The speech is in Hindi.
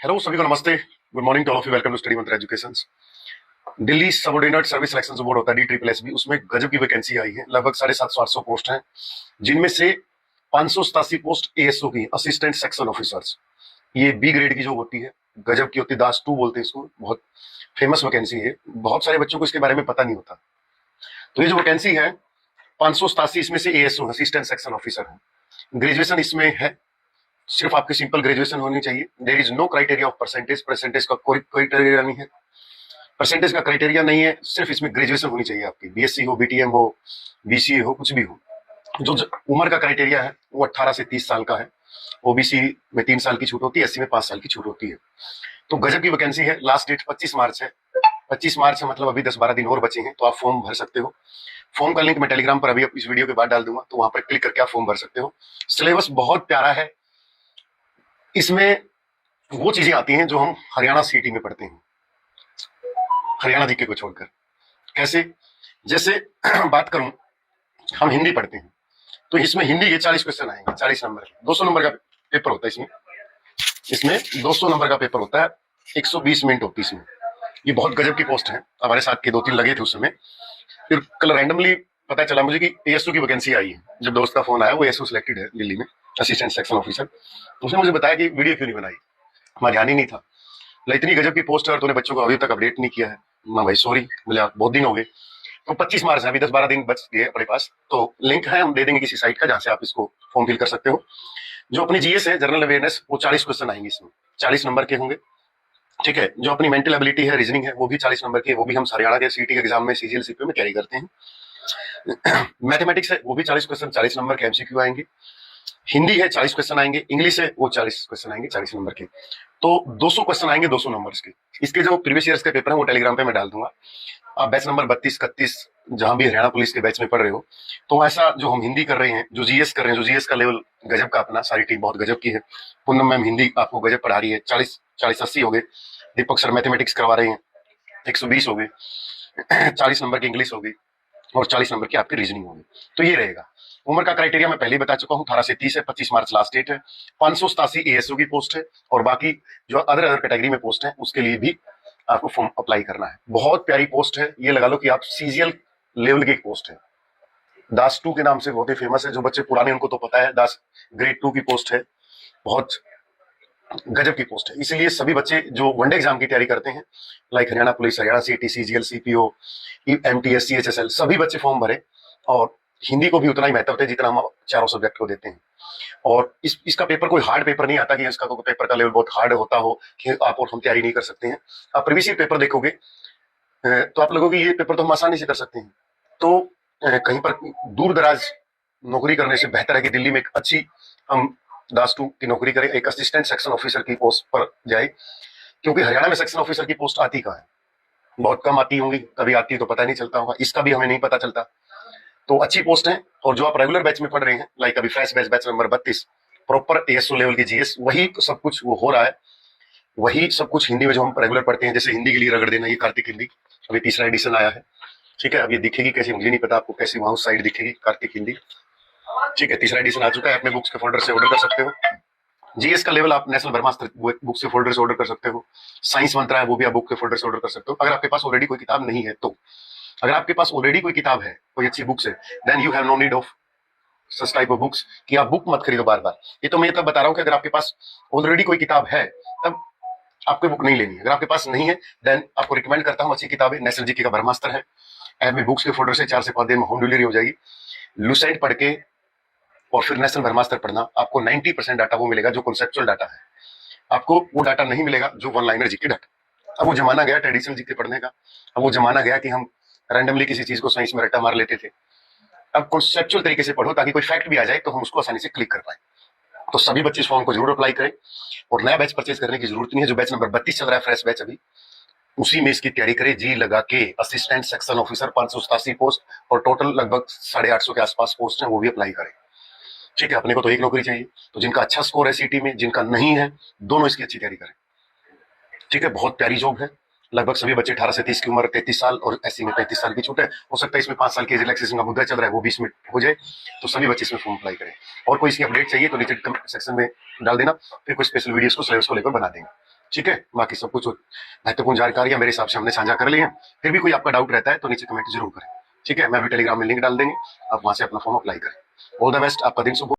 हेलो सभी को नमस्ते, good morning to all of you, welcome to study Mantra education. Delhi subordinate service selection board होता है DSSB, उसमें गजब की वैकेंसी आई है। लगभग 750-800 पोस्ट हैं, जिनमें से 587 पोस्ट ASO की, असिस्टेंट सेक्शन ऑफिसर्स। ये बी ग्रेड की जो होती है, गजब की होती है, दास 2 बोलते हैं इसको। बहुत फेमस वैकेंसी है, बहुत सारे बच्चों को इसके बारे में पता नहीं होता। तो ये जो वैकेंसी है 587, इसमें से ASO असिस्टेंट सेक्शन ऑफिसर है। ग्रेजुएशन इसमें है, सिर्फ आपकी सिंपल ग्रेजुएशन होनी चाहिए। There is no criteria of percentage, percentage का कोई क्राइटेरिया नहीं है, परसेंटेज का क्राइटेरिया नहीं है, सिर्फ इसमें ग्रेजुएशन होनी चाहिए आपकी। BSc हो, BTM हो, BCA हो, कुछ भी हो। जो उम्र का क्राइटेरिया है वो 18 से 30 साल का है। OBC में 3 साल की छूट होती है, SC में 5 साल की छूट होती है। तो गजब की वैकेंसी है। लास्ट डेट 25 मार्च है। 25 मार्च है, मतलब अभी 10-12 दिन और बचे हैं, तो आप फॉर्म भर सकते हो। फॉर्म का लिंक मैं टेलीग्राम पर अभी इस वीडियो के बाद डाल दूंगा, तो वहां पर क्लिक करके आप फॉर्म भर सकते हो। सिलेबस बहुत प्यारा है, इसमें वो चीजें आती हैं जो हम हरियाणा CT में पढ़ते हैं, हरियाणा जीके को छोड़कर। कैसे? जैसे बात करूं, हम हिंदी पढ़ते हैं, तो इसमें हिंदी के 40 क्वेश्चन आएंगे, 40 नंबर के। 200 नंबर का पेपर होता है इसमें। इसमें 200 नंबर का पेपर होता है, 120 मिनट होती है इसमें। ये बहुत गजब की पोस्ट है। हमारे साथ के 2-3 लगे थे उस समय। फिर कल रैंडमली पता चला मुझे कि ASO की वैकेंसी आई है। जब दोस्त का फोन आया, वो ASO सिलेक्टेड है दिल्ली में, असिस्टेंट सेक्शन ऑफिसर। तो उसने मुझे बताया कि वीडियो क्यों नहीं बनाई, हमारा ध्यान ही नहीं था। इतनी गजब की पोस्ट है और तूने बच्चों को अभी तक अपडेट नहीं किया है। मैं भाई सॉरी, बोले बहुत दिन हो गए। तो 25 मार्च है, अभी 10-12 दिन बच गए अपने पास। तो लिंक है, हम दे देंगे किसी साइट का, जहां से आप इसको फॉर्म फिल कर सकते हो। जो अपनी GS है, जनरल अवेयरनेस, वो 40 क्वेश्चन आएंगे इसमें, 40 नंबर के होंगे। ठीक है। जो अपनी मेंटल एबिलिटी है, रीजनिंग है, वो भी 40 नंबर की है। वो भी हम हरियाणा के CT के एग्जाम में, CGL CPO में कैरी करते हैं। मैथमेटिक्स है, वो भी 40 क्वेश्चन, 40 नंबर के MCQ आएंगे। हिंदी है, 40 क्वेश्चन आएंगे। इंग्लिश है, वो 40 क्वेश्चन आएंगे, 40 नंबर के। तो 200 क्वेश्चन आएंगे, 200 नंबर्स के। इसके जो प्रीवियस ईयर्स के पेपर है, वो टेलीग्राम पे मैं डाल दूंगा। आप बैच नंबर 32-31 जहां भी हरियाणा पुलिस के बैच में पढ़ रहे हो, तो ऐसा जो हम हिंदी कर रहे हैं, जो GS कर रहे हैं, जो GS का लेवल गजब का, अपना सारी टीम बहुत गजब की है। पूनम मैम हिंदी आपको गजब पढ़ा रही है, 40-80 हो गए। दीपक सर मैथमेटिक्स करवा रहे हैं, 120 हो गए। 40 नंबर की इंग्लिश हो गई और 40 नंबर की आपकी रीजनिंग होगी। तो ये रहेगा। उम्र का क्राइटेरिया मैं पहले ही बता चुका हूँ, 18 से 30 है। 25 मार्च लास्ट डेट है। 587 ASO की पोस्ट है, और बाकी जो अदर कैटेगरी में पोस्ट है, उसके लिए भी आपको फॉर्म अप्लाई करना है। बहुत प्यारी पोस्ट है, ये लगा लो कि आप CGL लेवल की पोस्ट है। दास 2 के नाम से बहुत ही फेमस है। जो बच्चे पुराने उनको तो पता है, दास ग्रेड 2 की पोस्ट है। बहुत गजब की पोस्ट है, इसीलिए सभी बच्चे जो वनडे एग्जाम की तैयारी करते हैं, like Haryana police, Haryana CT, CGL CPO, MTS, CHSL, सभी बच्चे फॉर्म भरे। और हिंदी को भी उतना ही महत्व है जितना हम चारों सब्जेक्ट को देते हैं। और इसका पेपर कोई हार्ड पेपर नहीं आता कि इसका पेपर का लेवल बहुत हार्ड होता हो कि आप और हम तैयारी नहीं कर सकते हैं। आप प्रीवियस ईयर पेपर देखोगे तो आप लोगों की ये पेपर तो हम आसानी से कर सकते हैं। तो कहीं पर दूर दराज नौकरी करने से बेहतर है कि दिल्ली में एक अच्छी हम दास 2 की नौकरी करें, एक असिस्टेंट सेक्शन ऑफिसर की पोस्ट पर जाए। क्योंकि हरियाणा में सेक्शन ऑफिसर की पोस्ट आती कहाँ है, बहुत कम आती होंगी, कभी आती है तो पता नहीं चलता होगा, इसका भी हमें नहीं पता चलता। तो अच्छी पोस्ट है। और जो आप रेगुलर बैच में पढ़ रहे हैं, लाइक अभी fresh batch, batch number 32, proper ASO level की GS, वही सब कुछ वो हो रहा है। वही सब कुछ हिंदी में जो हम रेगुलर पढ़ते हैं, जैसे हिंदी के लिए रगड़ देना, ये कार्तिक हिंदी अभी 3रा एडिशन आया है। ठीक है। अब ये दिखेगी कैसे मुझे नहीं पता, आपको कैसी वहां उस साइड दिखेगी कार्तिक हिंदी। ठीक है, 3रा एडिशन आ चुका है, अपने बुक्स के फोल्डर से ऑर्डर कर सकते हो। GS का लेवल आप नेशनल ब्रह्मास्त्र बुक से फोल्डर से ऑर्डर कर सकते हो। साइंस मंत्रा है, वो भी आप बुक के फोल्डर से ऑर्डर कर सकते हो, अगर आपके पास ऑलरेडी कोई किताब नहीं है तो। अगर आपके पास ऑलरेडी कोई किताब है, कोई अच्छी बुक्स है, then you have no need of such type of books, कि आप बुक मत खरीदो बार बार। ये तो मैं तब बता रहा हूँ कि अगर आपके पास ऑलरेडी कोई किताब है, तब आपको बुक नहीं लेनी है। अगर आपके पास नहीं है, देन आपको रिकमेंड करता हूँ अच्छी किताबें। नेशनल जीके का ब्रह्मास्त्र है, ऐप में बुक्स के फोल्डर से 4 से 5 दिन में होम डिलीवरी हो जाएगी। लुसेंट पढ़ के और फिर नेशनल ब्रह्मास्त्र पढ़ना, आपको 90% डाटा वो मिलेगा जो कॉन्सेप्चुअल डाटा है। आपको वो डाटा नहीं मिलेगा जो वन लाइनर जीके डाटा। अब वो जमाना गया ट्रेडिशनल जीके पढ़ने का, अब वो जमाना गया कि हम रैंडमली किसी चीज को साइंस में रट्टा मार लेते थे। अब कॉन्सेप्चुअल तरीके से पढ़ो, ताकि कोई फैक्ट भी आ जाए तो हम उसको आसानी से क्लिक कर पाए। तो सभी बच्चे इस फॉर्म को जरूर अप्लाई करें। और नया बैच परचेज करने की जरूरत नहीं है, जो बैच नंबर 32 चल रहा है, फ्रेश बैच, अभी उसी में इसकी तैयारी करें जी लगा के। असिस्टेंट सेक्शन ऑफिसर 587 पोस्ट, और टोटल लगभग 850 के आसपास पोस्ट है, वो भी अप्लाई करें। ठीक है। अपने को तो एक नौकरी चाहिए, तो जिनका अच्छा स्कोर है CT में, जिनका नहीं है, दोनों इसकी अच्छी तैयारी करें। ठीक है। बहुत प्यारी जॉब है। लगभग सभी बच्चे 18 से 30 की उम्र, 33 साल, और SC में 35 साल की छूट है। हो सकता है इसमें 5 साल की रिलैक्सेशन का मुद्दा चल रहा है, वो भी इसमें हो जाए। तो सभी बच्चे इसमें फॉर्म अप्लाई करें। और कोई इसकी अपडेट चाहिए तो नीचे कमेंट सेक्शन में डाल देना, फिर कोई स्पेशल वीडियोस को सिलेबस को लेकर बना देंगे। ठीक है, बाकी सब कुछ महत्वपूर्ण जानकारियां मेरे हिसाब से हमने साझा कर ली है। फिर भी कोई आपका डाउट रहता है तो नीचे कमेंट जरूर करें। ठीक है, मैं भी टेलीग्राम में लिंक डाल देंगे, आप वहां से अपना फॉर्म अप्लाई करें। ऑल द बेस्ट, आपका दिन शुभ हो।